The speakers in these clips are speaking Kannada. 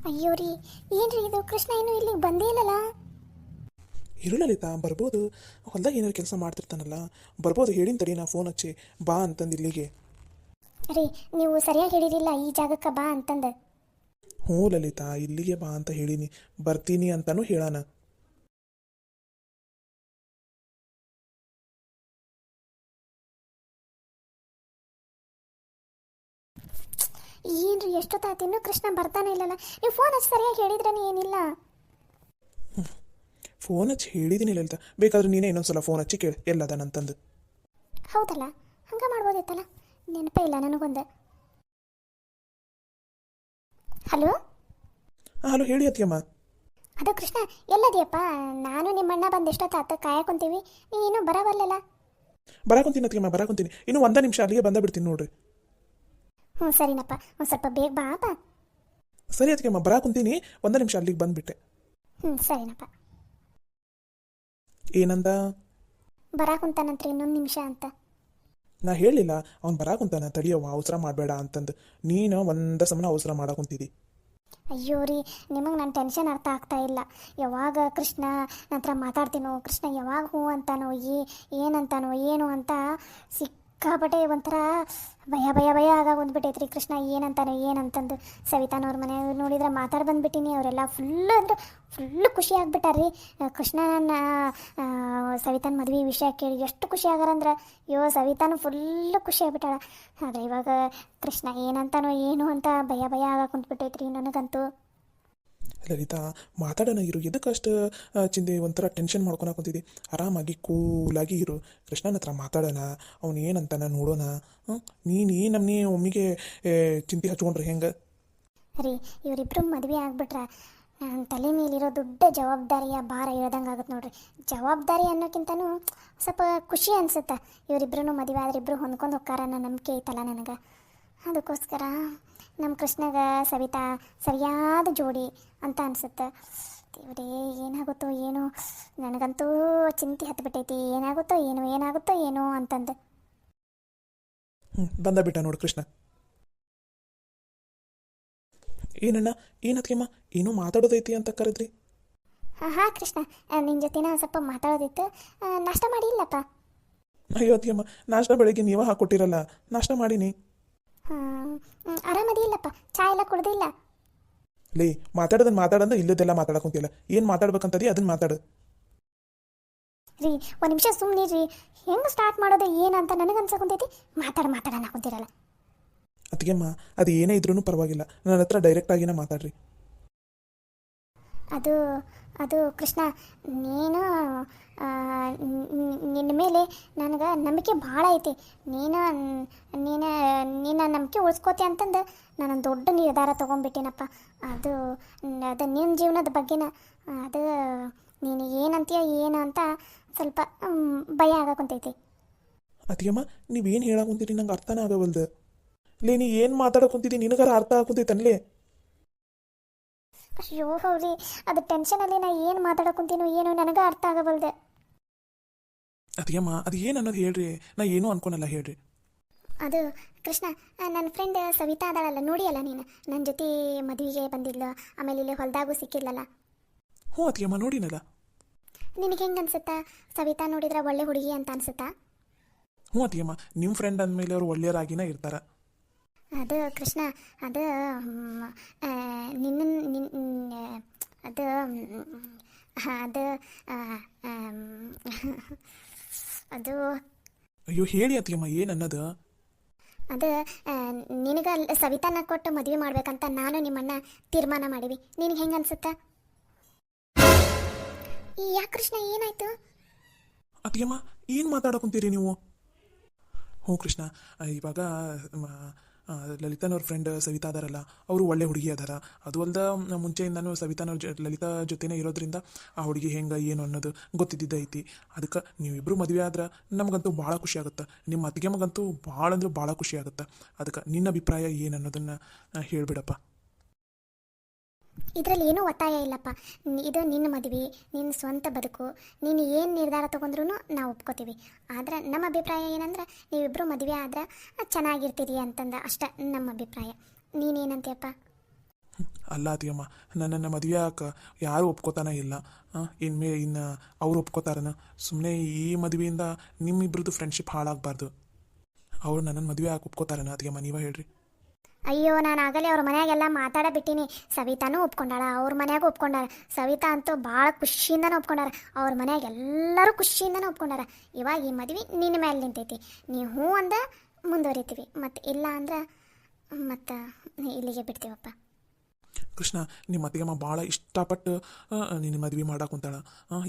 ಅಯ್ಯೋ ರೀ, ಏನ್ರಿ ಇದು? ಕೃಷ್ಣ ಇನ್ನೂ ಇಲ್ಲಿಗೆ ಬಂದೇ ಇಲ್ಲಲ್ಲ. ಇರು ಲಲಿತಾ, ಬರ್ಬೋದು. ಹೊಲ್ದಾಗ ಏನಾರು ಕೆಲಸ ಮಾಡ್ತಿರ್ತಾನಲ್ಲ, ಬರ್ಬೋದು. ಹೇಳಿನ ತಡಿ, ನಾ ಫೋನ್ ಹಚ್ಚಿ ಬಾ ಅಂತಂದು ಇಲ್ಲಿಗೆ. ರೀ, ನೀವು ಸರಿಯಾಗಿ ಹೇಳಿರಿಲ್ಲ ಈ ಜಾಗಕ್ಕೆ ಬಾ ಅಂತಂದು. ಹ್ಞೂ ಲಲಿತಾ, ಇಲ್ಲಿಗೆ ಬಾ ಅಂತ ಹೇಳೀನಿ, ಬರ್ತೀನಿ ಅಂತಲೂ ಹೇಳಾನ. ಏನ್ರಿ ಎಷ್ಟೊತ್ತಾಯ್ತು ಇನ್ನೂ ಕೃಷ್ಣ ಬರ್ತಾನೆ ಇಲ್ಲಲ್ಲ? ನೀವು ಫೋನ್ ಹಚ್ಚಿ ಸರಿಯಾಗಿ ಹೇಳಿದ್ರೇನೆ ಏನಿಲ್ಲ. ಫೋನ್ ಹಚ್ಚಿ ಹೇಳಿದ್ದೀನಿ ಲಲಿತಾ, ಬೇಕಾದ್ರೆ ನೀನೇ ಇನ್ನೊಂದ್ಸಲ ಫೋನ್ ಹಚ್ಚಿ ಕೇಳಿ ಎಲ್ಲದಾನಂತಂದು. ಹೌದಲ್ಲ, ಹಂಗೆ ಮಾಡ್ಬೋದಿತ್ತಲ್ಲ. ನೆನಪೇ ಇಲ್ಲ ನನಗೊಂದು. ಹಲೋ. ಹಲೋ, ಹೇಳಿ ಅತ್ತಿಯಮ್ಮ. ಅದು ಕೃಷ್ಣ, ಎಲ್ಲದಿಯಪ್ಪ? ನಾನು ನಿಮ್ಮಣ್ಣ ಬಂದು ಎಷ್ಟೊತ್ತಾಯ್ತು ಕಾಯಕೊಂತೀವಿ, ನೀನು ಇನ್ನೂ ಬರವಲ್ಲಲ್ಲ. ಬರಾಕೊಂತೀನಿ ಅತ್ತಿಯಮ್ಮ, ಬರಾಕೊಂತೀನಿ. ಇನ್ನೂ ಒಂದೇ ನಿಮಿಷ, ಅಲ್ಲಿಗೆ ಬಂದ ಬಿಡ್ತೀನಿ ನೋಡ್ರಿ. ಹ್ಞೂ ಸರಿನಪ್ಪ, ಒಂದು ಸ್ವಲ್ಪ ಬೇಗ ಬಾ ಅಪ್ಪ. ಸರಿ ಅತ್ತಿಯಮ್ಮ, ಬರಾಕೊಂತೀನಿ. ಒಂದೇ ನಿಮಿಷ, ಅಲ್ಲಿಗೆ ಬಂದುಬಿಟ್ಟೆ. ಹ್ಞೂ ಸರಿನಪ್ಪ. ಏನಂದ? ಬರಾಕುಂತಾನಂತ್ರಿ ಇನ್ನೊಂದು ನಿಮಿಷ ಅಂತ. ನಾ ಹೇಳಿಲ್ಲ ಅವ್ನು ಬರಾಕುಂತಾನ, ತಡಿಯವ್ವ ಅವಸರ ಮಾಡಬೇಡ ಅಂತಂದು. ನೀನು ಒಂದ ಸಮನ ಅವಸರ ಮಾಡಾಕುಂತಿದ್ದಿ. ಅಯ್ಯೋ ರೀ, ನಿಮಗೆ ನನ್ನ ಟೆನ್ಷನ್ ಅರ್ಥ ಆಗ್ತಾ ಇಲ್ಲ. ಯಾವಾಗ ಕೃಷ್ಣ ನಂತರ ಮಾತಾಡ್ತೀನೋ, ಕೃಷ್ಣ ಯಾವಾಗ ಹ್ಞೂ ಅಂತಾನೋ, ಏನಂತಾನೋ ಏನು ಅಂತ ಸಿಕ್ಕಾಪಟ್ಟೆ ಒಂಥರ ಭಯ ಭಯ ಭಯ ಆಗಾಗೊಂಡ್ಬಿಟ್ಟೈತ್ರಿ. ಕೃಷ್ಣ ಏನಂತಂದು ಸವಿತಾನವ್ರ ಮನೆ ನೋಡಿದ್ರೆ ಮಾತಾಡಿ ಬಂದುಬಿಟ್ಟಿನಿ. ಅವರೆಲ್ಲ ಫುಲ್ಲು ಖುಷಿ ಆಗ್ಬಿಟ್ಟಾರ್ರಿ. ಕೃಷ್ಣನ ಸವಿತಾನ ಮದುವೆ ವಿಷಯ ಕೇಳಿ ಎಷ್ಟು ಖುಷಿ ಆಗಾರಂದ್ರೆ, ಅಯ್ಯೋ ಸವಿತಾನು ಫುಲ್ಲು ಖುಷಿ ಆಗ್ಬಿಟ್ಟಾಳ. ಆದರೆ ಇವಾಗ ಕೃಷ್ಣ ಏನಂತಾನೋ ಏನು ಅಂತ ಭಯ ಭಯ ಕುಂತ್ಬಿಟ್ಟೈತ್ರಿ ನನಗಂತೂ. ಲಲಿತಾ, ಮಾತಾಡೋಣ ಇರು, ಎದಕ್ಕಷ್ಟು ಚಿಂತೆ ಒಂಥರ ಟೆನ್ಷನ್ ಮಾಡ್ಕೊಳಕ್ ಕುಂತಿದ್ದಿ? ಆರಾಮಾಗಿ ಕೂಲಾಗಿ ಇರು. ಕೃಷ್ಣನ ಹತ್ರ ಮಾತಾಡೋಣ, ಅವ್ನು ಏನಂತಾನ ನೋಡೋಣ. ನೀನು ಈ ನಮ್ಮನೆ ಒಮ್ಮಿಗೆ ಚಿಂತೆ ಹಚ್ಕೊಂಡ್ರೆ ಹೆಂಗೆ ರೀ? ಇವರಿಬ್ಬರು ಮದುವೆ ಆಗ್ಬಿಟ್ರೆ ನನ್ನ ತಲೆ ಮೇಲಿರೋ ದೊಡ್ಡ ಜವಾಬ್ದಾರಿಯ ಭಾರ ಇರೋದಂಗೆ ಆಗುತ್ತೆ ನೋಡ್ರಿ. ಜವಾಬ್ದಾರಿ ಅನ್ನೋಕ್ಕಿಂತನೂ ಸ್ವಲ್ಪ ಖುಷಿ ಅನಿಸುತ್ತೆ. ಇವರಿಬ್ಬರೂ ಮದುವೆ ಆದ್ರೆ ಇಬ್ಬರು ಹೊಂದ್ಕೊಂಡು ಹೋಗ್ತಾರ ಅನ್ನೋ ನಂಬಿಕೆ ಐತಲ್ಲ ನನಗೆ. ಅದಕ್ಕೋಸ್ಕರ ನಮ್ಮ ಕೃಷ್ಣಗ ಸವಿತಾ ಸರಿಯಾದ ಜೋಡಿ ಅಂತ ಅನಿಸುತ್ತೆ. ದೇವರೇ, ಏನಾಗುತ್ತೋ ಏನೋ, ನನಗಂತೂ ಚಿಂತೆ ಹತ್ತಿಬಿಟ್ಟೈತಿ. ಏನಾಗುತ್ತೋ ಏನೋ ಅಂತಂದು. ಬಂದ ಬಿಟ್ಟ ನೋಡು ಕೃಷ್ಣ. ಏನಣ್ಣ, ಏನತ್ಕೆಮ್ಮ, ಏನೋ ಮಾತಾಡೋದೈತಿ ಅಂತ ಕರೆದ್ರಿ? ಹಾಂ ಕೃಷ್ಣ, ನಿನ್ನ ಜೊತೆನ ಸ್ವಲ್ಪ ಮಾತಾಡೋದಿತ್ತು. ನಾಷ್ಟ ಮಾಡಿ ಇಲ್ಲಪ್ಪ? ಅಯ್ಯೋ ಅತ್ತಿಯಮ್ಮ, ನಾಷ್ಟ ಬೆಳಗ್ಗೆ ನೀವೇ ಹಾಕ್ಕೊಟ್ಟಿರಲ್ಲ, ನಾಷ್ಟ ಮಾಡೀನಿ. ಆರಾಮದಿ ಇಲ್ಲಪ್ಪ? ಚಾ ಎಲ್ಲ ಕುಡ್ದಿಲ್ಲ? ಲೇ, ಮಾತಾಡೋದನ್ನ ಇಲ್ಲದೆಲ್ಲ ಮಾತಾಡಕೊಂತಿಲ್ಲ. ಏನು ಮಾತಾಡ್ಬೇಕಂತದಿ ಅದನ್ನ ಮಾತಾಡು. ರೀ, ಒಂದು ನಿಮಿಷ ಸುಮ್ಮನೆ ರೀ. ಹೆಂಗೆ ಸ್ಟಾರ್ಟ್ ಮಾಡೋದು ಏನಂತ ನನಗೆ ಅನ್ಸಕೊಂತೈತಿ. ಮಾತಾಡೋಣ ಕುಂತಿರಲ್ಲ. ಅದಕ್ಕೆಮ್ಮ, ಅದು ಏನೇ ಇದ್ರೂ ಪರವಾಗಿಲ್ಲ, ನನ್ನ ಹತ್ರ ಡೈರೆಕ್ಟಾಗಿನೇ ಮಾತಾಡ್ರಿ. ಅದು ಕೃಷ್ಣ, ನೀನು ನಿನ್ನ ಮೇಲೆ ನನಗೆ ನಂಬಿಕೆ ಭಾಳ ಐತಿ. ನೀನು ನಂಬಿಕೆ ಉಳಿಸ್ಕೋತಿ ಅಂತಂದು ನಾನೊಂದು ದೊಡ್ಡ ನಿರ್ಧಾರ ತೊಗೊಂಡ್ಬಿಟ್ಟಿನಪ್ಪ. ಅದು ನಿನ್ನ ಜೀವನದ ಬಗ್ಗೆನ. ಅದು ನೀನು ಏನಂತೀಯ ಏನು ಅಂತ ಸ್ವಲ್ಪ ಭಯ ಆಗಾಕುಂತೈತಿ. ಅದಕ್ಕೆಮ್ಮ, ನೀವೇನು ಹೇಳಾಕುಂತೀರಿ ನಂಗೆ ಅರ್ಥನೇ ಆಗವಲ್ದು. ಲೇ, ನೀ ಏನು ಮಾತಾಡಕುಂತಿದ್ದಿ ನಿನಗಾರ ಅರ್ಥ ಆಗುತ್ತೈತನ್ಲೇ? ಅಯ್ಯೋ ಹೌರಿ, ಅದು ಟೆನ್ಷನಲ್ಲಿ ನಾ ಏನು ಮಾತಾಡಕುಂತೀನೋ ಏನೋ ನನಗೆ ಅರ್ಥ ಆಗಬಲ್ದೆ. ಅದಕ್ಕೆಮ್ಮ, ಅದು ಏನು ಅನ್ನೋದು ಹೇಳ್ರಿ, ನಾ ಏನೂ ಅನ್ಕೊನಲ್ಲ, ಹೇಳ್ರಿ. ಅದು ಕೃಷ್ಣ, ನನ್ನ ಫ್ರೆಂಡ್ ಸವಿತಾ ಅದಾಳಲ್ಲ, ನೋಡಿಯಲ್ಲ ನೀನು, ನನ್ನ ಜೊತೆ ಮದುವೆಗೆ ಬಂದಿದ್ಲು, ಆಮೇಲೆ ಇಲ್ಲಿ ಹೊಲದಾಗೂ ಸಿಕ್ಕಿದ್ಲಲ್ಲ. ಹ್ಞೂ ಅದಕ್ಕೆಮ್ಮ, ನೋಡಿನಲ್ಲ. ನಿನಗೆ ಹೆಂಗೆ ಅನ್ಸುತ್ತಾ? ಸವಿತಾ ನೋಡಿದ್ರೆ ಒಳ್ಳೆ ಹುಡುಗಿ ಅಂತ ಅನ್ಸುತ್ತಾ? ಹ್ಞೂ ಅದಕ್ಕೆಮ್ಮ, ನಿಮ್ಮ ಫ್ರೆಂಡ್ ಅಂದಮೇಲೆ ಅವರು ಒಳ್ಳೆಯರಾಗಿನೇ ಇರ್ತಾರೆ. ಅದು ಕೃಷ್ಣ, ಅದು ನಿನ್ನ ಅದು ಅದು ಅದು ಅಯ್ಯೋ ಹೇಳಿ ಅದಕ್ಕೆಮ್ಮ, ಏನು ಅನ್ನೋದು? ಅದು ನಿನಗೆ ಸವಿತಾನ ಕೊಟ್ಟು ಮದುವೆ ಮಾಡ್ಬೇಕಂತ ನಾನು ನಿಮ್ಮಣ್ಣ ತೀರ್ಮಾನ ಮಾಡೀವಿ. ನಿನಗೆ ಹೆಂಗೆ ಅನ್ಸುತ್ತಾ? ಯಾಕೆ ಕೃಷ್ಣ, ಏನಾಯ್ತು? ಅದಕ್ಕೆಮ್ಮ, ಏನು ಮಾತಾಡಕುಂತೀರಿ ನೀವು? ಹ್ಞೂ ಕೃಷ್ಣ, ಇವಾಗ ಲಲಿತಾನವ್ರ ಫ್ರೆಂಡ್ ಸವಿತಾ ಅದಾರಲ್ಲ, ಅವರು ಒಳ್ಳೆ ಹುಡುಗಿ ಅದಾರ. ಅದು ಅಲ್ದ ಮುಂಚೆಯಿಂದನೂ ಸವಿತಾನವ್ರ ಲಲಿತಾ ಜೊತೆನೇ ಇರೋದ್ರಿಂದ ಆ ಹುಡುಗಿ ಹೆಂಗೆ ಏನು ಅನ್ನೋದು ಗೊತ್ತಿದ್ದೈತಿ. ಅದಕ್ಕೆ ನೀವಿಬ್ಬರು ಮದುವೆ ಆದ್ರೆ ನಮಗಂತೂ ಭಾಳ ಖುಷಿ ಆಗುತ್ತೆ. ನಿಮ್ಮ ಅತ್ತಿಗೆ ಮಗಂತೂ ಭಾಳ ಅಂದ್ರೆ ಭಾಳ ಖುಷಿ ಆಗುತ್ತೆ. ಅದಕ್ಕೆ ನಿನ್ನ ಅಭಿಪ್ರಾಯ ಏನು ಅನ್ನೋದನ್ನು ಹೇಳಿಬಿಡಪ್ಪ. ಇದರಲ್ಲಿ ಏನೂ ಒತ್ತಾಯ ಇಲ್ಲಪ್ಪ. ಇದು ನಿನ್ನ ಮದುವೆ, ನಿನ್ನ ಸ್ವಂತ ಬದುಕು. ನೀನು ಏನು ನಿರ್ಧಾರ ತೊಗೊಂಡ್ರೂ ನಾವು ಒಪ್ಕೋತೀವಿ. ಆದರೆ ನಮ್ಮ ಅಭಿಪ್ರಾಯ ಏನಂದ್ರೆ, ನೀವಿಬ್ಬರು ಮದುವೆ ಆದ್ರೆ ಚೆನ್ನಾಗಿರ್ತೀರಿ ಅಂತಂದ ಅಷ್ಟೇ ನಮ್ಮ ಅಭಿಪ್ರಾಯ. ನೀನೇನಂತೀಯಪ್ಪ? ಅಲ್ಲ ಅತಿಯಮ್ಮ, ನನ್ನನ್ನು ಮದುವೆ ಆಕ ಯಾರು ಒಪ್ಕೋತಾನ ಇಲ್ಲ. ಇನ್ನು ಅವ್ರು ಒಪ್ಕೋತಾರನ? ಸುಮ್ಮನೆ ಈ ಮದುವೆಯಿಂದ ನಿಮ್ಮಿಬ್ರದ್ದು ಫ್ರೆಂಡ್ಶಿಪ್ ಹಾಳಾಗಬಾರ್ದು. ಅವ್ರು ನನ್ನನ್ನು ಮದುವೆ ಆಕೆ ಒಪ್ಕೋತಾರನ ಅತಿಯಮ್ಮ, ನೀವೇ ಹೇಳ್ರಿ. ಅಯ್ಯೋ, ನಾನು ಆಗಲೇ ಅವ್ರ ಮನೆಯಾಗೆಲ್ಲ ಮಾತಾಡ ಬಿಟ್ಟಿನಿ. ಸವಿತಾನೂ ಒಪ್ಕೊಂಡಾಳ, ಅವ್ರ ಮನ್ಯಾಗೂ ಒಪ್ಕೊಂಡಾರ. ಸವಿತಾ ಅಂತೂ ಭಾಳ ಖುಷಿಯಿಂದನೂ ಒಪ್ಕೊಂಡಾರ. ಅವ್ರ ಮನ್ಯಾಗ ಎಲ್ಲರೂ ಖುಷಿಯಿಂದನೂ ಒಪ್ಕೊಂಡಾರ. ಇವಾಗ ಈ ಮದ್ವೆ ನಿನ್ನ ಮೇಲೆ ನಿಂತೈತಿ. ನೀವು ಹ್ಞೂ ಅಂದ ಮುಂದುವರಿತೀವಿ, ಮತ್ತು ಇಲ್ಲ ಅಂದ್ರೆ ಮತ್ತು ಇಲ್ಲಿಗೆ ಬಿಡ್ತೀವಪ್ಪ. ಕೃಷ್ಣ, ನಿಮ್ಮ ಅತ್ತಿಗೆಮ್ಮ ಭಾಳ ಇಷ್ಟಪಟ್ಟು ನಿನ್ನ ಮದುವೆ ಮಾಡಕ್ಕೆ ಕುಂತಾಳ.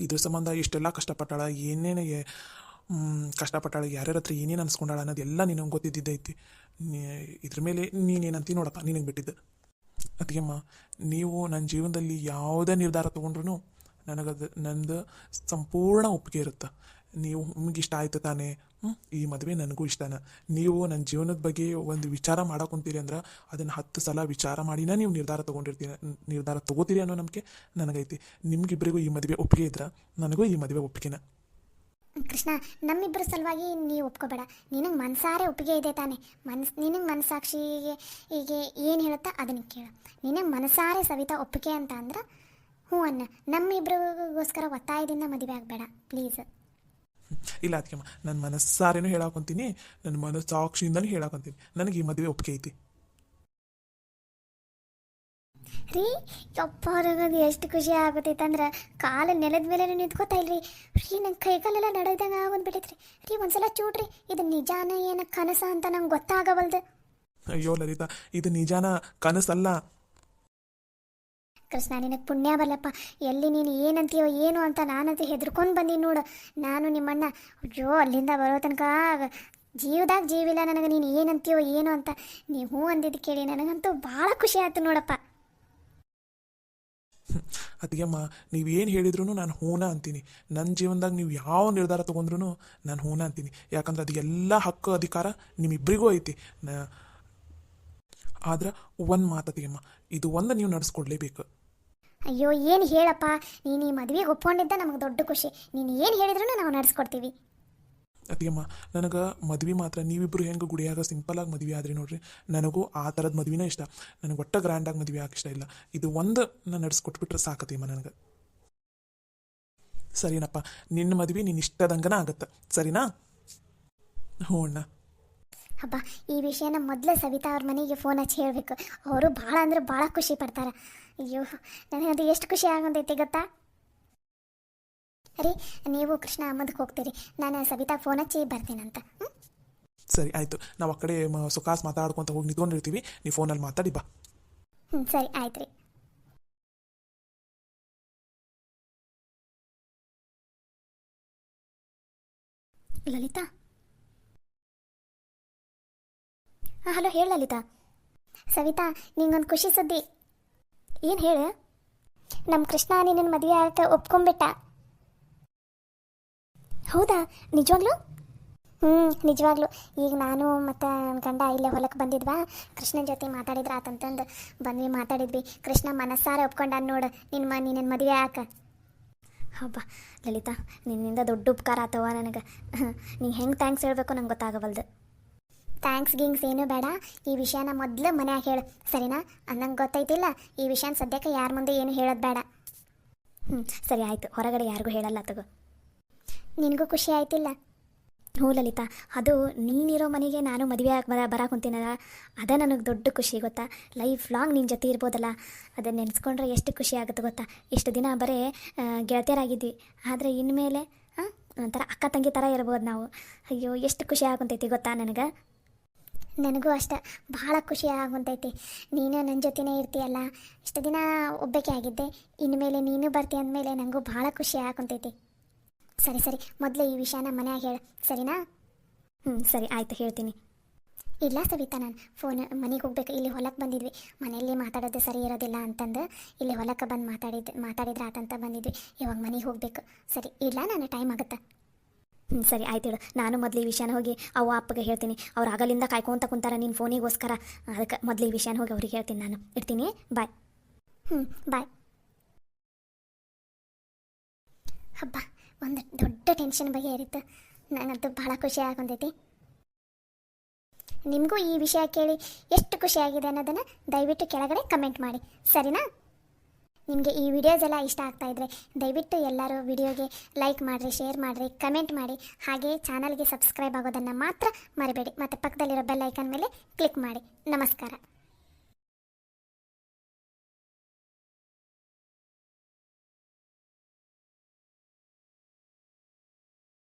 ಇದ್ರ ಸಂಬಂಧ ಇಷ್ಟೆಲ್ಲ ಕಷ್ಟಪಟ್ಟಾಳ, ಏನೇನು ಕಷ್ಟಪಟ್ಟಾಳ, ಯಾರ್ಯಾರ ಹತ್ರ ಏನೇನು ಅನ್ಸ್ಕೊಂಡಾಳ ಅನ್ನೋದೆಲ್ಲ ನಿನಗೆ ಗೊತ್ತಿದ್ದೈತಿ. ಇದ್ರ ಮೇಲೆ ನೀನೇನಂತೀವಿ ನೋಡಪ್ಪ, ನಿನಗೆ ಬಿಟ್ಟಿದ್ದು. ಅತ್ತಿಗೆಮ್ಮ, ನೀವು ನನ್ನ ಜೀವನದಲ್ಲಿ ಯಾವುದೇ ನಿರ್ಧಾರ ತೊಗೊಂಡ್ರು ನಂದು ಸಂಪೂರ್ಣ ಒಪ್ಪಿಗೆ ಇರುತ್ತೆ. ನೀವು ನಿಮ್ಗೆ ಇಷ್ಟ ಆಯ್ತು ತಾನೇ? ಈ ಮದುವೆ ನನಗೂ ಇಷ್ಟನ. ನೀವು ನನ್ನ ಜೀವನದ ಬಗ್ಗೆ ಒಂದು ವಿಚಾರ ಮಾಡಕೊಂತೀರಿ ಅಂದ್ರೆ ಅದನ್ನು 10 ಸಲ ವಿಚಾರ ಮಾಡಿನೇ ನೀವು ನಿರ್ಧಾರ ತೊಗೋತೀರಿ ಅನ್ನೋ ನಂಬಿಕೆ ನನಗೈತಿ. ನಿಮ್ಗಿಬ್ಬರಿಗೂ ಈ ಮದುವೆ ಒಪ್ಪಿಗೆ ಇದ್ರೆ ನನಗೂ ಈ ಮದುವೆ ಒಪ್ಪಿಗೆನ. ಕೃಷ್ಣ, ನಮ್ಮಿಬ್ಬರ ಸಲುವಾಗಿ ನೀವು ಒಪ್ಕೋಬೇಡ. ನಿನಗೆ ಮನಸಾರೆ ಒಪ್ಪಿಗೆ ಇದೆ ತಾನೆ? ನಿನಗೆ ಮನಸ್ಸಾಕ್ಷಿಗೆ ಹೀಗೆ ಏನು ಹೇಳುತ್ತಾ ಅದನ್ನು ಕೇಳು. ನಿನಗೆ ಮನಸಾರೆ ಸವಿತಾ ಒಪ್ಪಿಗೆ ಅಂತ ಅಂದ್ರೆ ಹ್ಞೂ ಅನ್ನ. ನಮ್ಮಿಬ್ರಿಗೋಸ್ಕರ ಒತ್ತಾಯದಿಂದ ಮದುವೆ ಆಗಬೇಡ ಪ್ಲೀಸ್. ಇಲ್ಲ ಅದಕ್ಕೆಮ್ಮ, ನನ್ನ ಮನಸ್ಸಾರೇನೂ ಹೇಳಾಕೊಂತೀನಿ, ನನ್ನ ಮನಸ್ಸಾಕ್ಷಿಯಿಂದನೂ ಹೇಳಾಕೊಂತೀನಿ, ನನಗೆ ಈ ಮದುವೆ ಒಪ್ಪಿಗೆ ಐತಿ. ರೀ ಯಪ್ಪ, ನನಗೆ ಎಷ್ಟು ಖುಷಿ ಆಗತೈತೆ ಅಂದ್ರೆ ಕಾಲು ನೆಲದ ಮೇಲೆ ನಿಂತ್ಕೋತಾ ಇಲ್ರಿ. ರೀ ನಂಗೆ ಕೈಕಾಲೆಲ್ಲ ನಡೆದಂಗೆ ಆಗೋದ್ಬಿಟ್ಟೈತ್ರಿ. ರೀ ಒಂದ್ಸಲ ಚೂಡ್ರಿ, ಇದು ನಿಜಾನ ಏನು ಕನಸ ಅಂತ ನಂಗೆ ಗೊತ್ತಾಗವಲ್ದು. ಅಯ್ಯೋ ಲಲಿತಾ, ಇದು ನಿಜಾನ ಕನಸಲ್ಲ. ಕೃಷ್ಣ, ನಿನಗೆ ಪುಣ್ಯ ಬರಲಪ್ಪ. ಎಲ್ಲಿ ನೀನು ಏನಂತೀಯೋ ಏನು ಅಂತ ನಾನಂತ ಹೆದರ್ಕೊಂಡು ಬಂದೀನಿ ನೋಡು. ನಾನು ನಿಮ್ಮಣ್ಣ ಅಯ್ಯೋ ಅಲ್ಲಿಂದ ಬರೋ ತನಕ ಜೀವದಾಗ ಜೀವಿಲ್ಲ ನನಗೆ. ನೀನು ಏನಂತೀಯೋ ಏನು ಅಂತ ನೀವು ಹ್ಞೂ ಅಂದಿದ್ದು ಕೇಳಿ ನನಗಂತೂ ಭಾಳ ಖುಷಿ ಆಯ್ತು ನೋಡಪ್ಪ. ಅದಕ್ಕೆಮ್ಮ, ನೀವು ಏನು ಹೇಳಿದ್ರು ನಾನು ಹೂನ ಅಂತೀನಿ. ನನ್ನ ಜೀವನದಾಗ ನೀವು ಯಾವ ನಿರ್ಧಾರ ತೊಗೊಂಡ್ರು ನಾನು ಹೂನ ಅಂತೀನಿ. ಯಾಕಂದ್ರೆ ಅದು ಎಲ್ಲ ಹಕ್ಕು ಅಧಿಕಾರ ನಿಮ್ಮಿಬ್ಬರಿಗೂ ಐತಿ. ಆದ್ರೆ ಒಂದು ಮಾತತಿಯಮ್ಮ, ಇದು ಒಂದು ನೀವು ನಡೆಸ್ಕೊಡ್ಲೇಬೇಕು. ಅಯ್ಯೋ ಏನು ಹೇಳಪ್ಪ, ನೀನು ಈ ಮದುವೆಗೆ ಒಪ್ಕೊಂಡಿದ್ದ ನಮಗೆ ದೊಡ್ಡ ಖುಷಿ. ನೀನು ಏನು ಹೇಳಿದ್ರು ನಾವು ನಡೆಸ್ಕೊಡ್ತೀವಿ. ಅತಿಯಮ್ಮ, ನನಗೆ ಮದ್ವೆ ಮಾತ್ರ ನೀವಿಬ್ಬರು ಹೆಂಗೆ ಗುಡಿಯಾಗ ಸಿಂಪಲಾಗಿ ಮದುವೆ ಆದ್ರಿ ನೋಡ್ರಿ, ನನಗೂ ಆ ಥರದ ಮದುವೆನೇ ಇಷ್ಟ. ನನಗೆ ಒಟ್ಟ ಗ್ರ್ಯಾಂಡಾಗಿ ಮದುವೆ ಆಗಕ್ಕೆ ಇಷ್ಟ ಇಲ್ಲ. ಇದು ಒಂದು ನಾನು ನಡೆಸ್ಕೊಟ್ಬಿಟ್ರೆ ಸಾಕತಿಯಮ್ಮ ನನಗೆ. ಸರಿನಪ್ಪ, ನಿನ್ನ ಮದುವೆ ನಿನ್ನ ಇಷ್ಟದಂಗನ ಆಗುತ್ತೆ, ಸರಿನಾ? ಹ್ಞೂ ಅಣ್ಣ. ಹಬ್ಬ, ಈ ವಿಷಯನ ಮೊದಲೇ ಸವಿತಾ ಅವ್ರ ಮನೆಗೆ ಫೋನ್ ಹಚ್ಚಿ ಹೇಳಬೇಕು. ಅವರು ಭಾಳ ಅಂದ್ರೆ ಭಾಳ ಖುಷಿ ಪಡ್ತಾರೆ. ಅಯ್ಯೋ, ನನಗದು ಎಷ್ಟು ಖುಷಿ ಆಗಂತೈತಿ ಗೊತ್ತಾ? ರೀ, ನೀವು ಕೃಷ್ಣ ಮುಂದಕ್ಕೆ ಹೋಗ್ತೀರಿ, ನಾನು ಸವಿತಾ ಫೋನ್ ಹಚ್ಚಿ ಬರ್ತೀನಂತ. ಸರಿ ಆಯಿತು, ನಾವು ಆ ಕಡೆ ಸುಖಾಸ್ ಮಾತಾಡ್ಕೊತ ಹೋಗಿ ನಿಂತ್ಕೊಂಡಿರ್ತೀವಿ, ನೀವು ಫೋನಲ್ಲಿ ಮಾತಾಡಿ ಬಾ. ಸರಿ ಆಯ್ತು ರೀ. ಲಲಿತಾ? ಹಾಂ, ಹಲೋ, ಹೇಳು ಲಲಿತಾ. ಸವಿತಾ, ನಿಂಗೊಂದು ಖುಷಿ ಸುದ್ದಿ. ಏನು ಹೇಳು? ನಮ್ಮ ಕೃಷ್ಣ ನಿನ್ನ ಮದುವೆ ಆಗಕ್ಕೆ ಒಪ್ಕೊಂಡ್ಬಿಟ್ಟ. ಹೌದಾ? ನಿಜವಾಗ್ಲೂ? ನಿಜವಾಗ್ಲೂ. ಈಗ ನಾನು ಮತ್ತು ನನ್ನ ಗಂಡ ಇಲ್ಲೇ ಹೊಲಕ್ಕೆ ಬಂದಿದ್ವಾ, ಕೃಷ್ಣನ ಜೊತೆ ಮಾತಾಡಿದ್ರೆ ಆತಂತಂದು ಬಂದ್ವಿ, ಮಾತಾಡಿದ್ವಿ. ಕೃಷ್ಣ ಮನಸ್ಸಾರೆ ಒಪ್ಕೊಂಡ ನೋಡು ನಿನ್ನ ಮದುವೆ ಆಕ. ಹಬ್ಬ ಲಲಿತಾ, ನಿನ್ನಿಂದ ದೊಡ್ಡ ಉಪಕಾರ ಆತವ ನನಗೆ. ನೀ ಹೆಂಗೆ ಥ್ಯಾಂಕ್ಸ್ ಹೇಳಬೇಕು ನಂಗೆ ಗೊತ್ತಾಗವಲ್ದು. ಥ್ಯಾಂಕ್ಸ್ ಗಿಂಗ್ಸ್ ಏನೂ ಬೇಡ. ಈ ವಿಷಯನ ಮೊದಲು ಮನ್ಯಾಗ ಹೇಳು, ಸರಿನಾ? ಅನ್ನಂಗೆ ಗೊತ್ತೈತಿಲ್ಲ, ಈ ವಿಷಯನ ಸದ್ಯಕ್ಕೆ ಯಾರ ಮುಂದೆ ಏನು ಹೇಳೋದು ಬೇಡ. ಸರಿ ಆಯಿತು, ಹೊರಗಡೆ ಯಾರಿಗೂ ಹೇಳಲ್ಲ ತಗೋ. ನಿನಗೂ ಖುಷಿ ಆಯ್ತಿಲ್ಲ? ಹ್ಞೂ ಲಲಿತಾ, ಅದು ನೀನಿರೋ ಮನೆಗೆ ನಾನು ಮದುವೆ ಆಗಿ ಬರಾಕುಂತೀನಲ್ಲ, ಅದೇ ನನಗೆ ದೊಡ್ಡ ಖುಷಿ ಗೊತ್ತಾ. ಲೈಫ್ ಲಾಂಗ್ ನಿನ್ನ ಜೊತೆ ಇರ್ಬೋದಲ್ಲ, ಅದನ್ನು ನೆನೆಸ್ಕೊಂಡ್ರೆ ಎಷ್ಟು ಖುಷಿ ಆಗುತ್ತೆ ಗೊತ್ತಾ. ಇಷ್ಟು ದಿನ ಬರೀ ಗೆಳತಿಯರಾಗಿದ್ವಿ, ಆದರೆ ಇನ್ಮೇಲೆ ಒಂಥರ ಅಕ್ಕ ತಂಗಿ ಥರ ಇರ್ಬೋದು ನಾವು. ಅಯ್ಯೋ ಎಷ್ಟು ಖುಷಿ ಆಗುಂತೈತಿ ಗೊತ್ತಾ ನನಗೆ. ನನಗೂ ಅಷ್ಟೆ ಭಾಳ ಖುಷಿ ಆಗುಂತೈತಿ. ನೀನು ನನ್ನ ಜೊತೆನೇ ಇರ್ತೀಯಲ್ಲ, ಇಷ್ಟು ದಿನ ಒಬ್ಬಾಕೆ ಆಗಿದ್ದೆ, ಇನ್ಮೇಲೆ ನೀನು ಬರ್ತೀಯ ಅಂದಮೇಲೆ ನನಗೂ ಭಾಳ ಖುಷಿ ಆಗುಂತೈತಿ. ಸರಿ ಸರಿ, ಮೊದಲು ಈ ವಿಷಯನ ಮನ್ಯಾಗ ಹೇಳು, ಸರಿನಾ? ಸರಿ ಆಯಿತು, ಹೇಳ್ತೀನಿ. ಇಲ್ಲ ಸವಿತಾ, ನಾನು ಮನೆಗೆ ಹೋಗ್ಬೇಕು. ಇಲ್ಲಿ ಹೊಲಕ್ಕೆ ಬಂದಿದ್ವಿ, ಮನೆಯಲ್ಲಿ ಮಾತಾಡೋದು ಸರಿ ಇರೋದಿಲ್ಲ ಅಂತಂದು ಇಲ್ಲಿ ಹೊಲಕ್ಕೆ ಬಂದು ಮಾತಾಡಿದ್ರೆ ಆತಂತ ಬಂದಿದ್ವಿ. ಇವಾಗ ಮನೆಗೆ ಹೋಗಬೇಕು. ಸರಿ ಇಲ್ಲ, ನಾನು ಟೈಮ್ ಆಗುತ್ತೆ. ಸರಿ ಆಯ್ತು ಹೇಳು. ನಾನು ಮೊದಲು ಈ ವಿಷಯನ ಹೋಗಿ ಅವ್ವ ಅಪ್ಪಗೆ ಹೇಳ್ತೀನಿ. ಅವ್ರು ಆಗಲಿಂದ ಕಾಯ್ಕೊಂತ ಕುಂತಾರ ನಿನ್ನ ಫೋನಿಗೋಸ್ಕರ. ಅದಕ್ಕೆ ಮೊದಲು ಈ ವಿಷಯನ ಹೋಗಿ ಅವ್ರಿಗೆ ಹೇಳ್ತೀನಿ. ನಾನು ಇರ್ತೀನಿ, ಬಾಯ್. ಬಾಯ್. ಹಬ್ಬ, ಒಂದು ದೊಡ್ಡ ಟೆನ್ಷನ್ ಬಗ್ಗೆ ಇರುತ್ತೆ. ನನಗಂತೂ ಭಾಳ ಖುಷಿ ಆಗುಂತೈತಿ. ನಿಮಗೂ ಈ ವಿಷಯ ಕೇಳಿ ಎಷ್ಟು ಖುಷಿಯಾಗಿದೆ ಅನ್ನೋದನ್ನು ದಯವಿಟ್ಟು ಕೆಳಗಡೆ ಕಮೆಂಟ್ ಮಾಡಿ, ಸರಿನಾ? ನಿಮಗೆ ಈ ವಿಡಿಯೋಸ್ ಎಲ್ಲ ಇಷ್ಟ ಆಗ್ತಾ ಇದ್ರೆ ದಯವಿಟ್ಟು ಎಲ್ಲರೂ ವಿಡಿಯೋಗೆ ಲೈಕ್ ಮಾಡಿರಿ, ಶೇರ್ ಮಾಡಿರಿ, ಕಮೆಂಟ್ ಮಾಡಿ. ಹಾಗೆ ಚಾನಲ್ಗೆ ಸಬ್ಸ್ಕ್ರೈಬ್ ಆಗೋದನ್ನು ಮಾತ್ರ ಮರಿಬೇಡಿ. ಮತ್ತು ಪಕ್ಕದಲ್ಲಿರೋ ಬೆಲ್ ಐಕಾನ್ ಮೇಲೆ ಕ್ಲಿಕ್ ಮಾಡಿ. ನಮಸ್ಕಾರ.